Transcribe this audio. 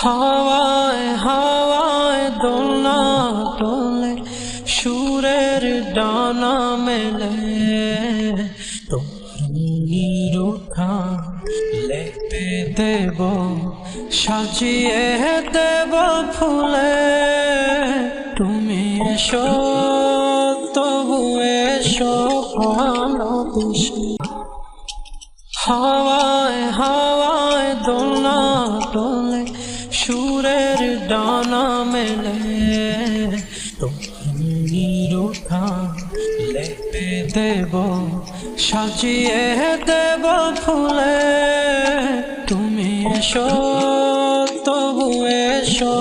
হাওয়ায় হাওয়ায় দোলনা তোলে, সুরের ডানা মেলে, তোমার উঠা লেপে দেব, সাজিয়ে দেব ফুলে। তুমি এসো তবু এসো ভালোবেসে। হাওয়ায় হাওয়ায় দোলনা তোলে, সুরের ডানা মেলে, তোমার উঠা লেপে দেব, সাজিয়ে দেব ফুলে। তুমি এসো তবু এসো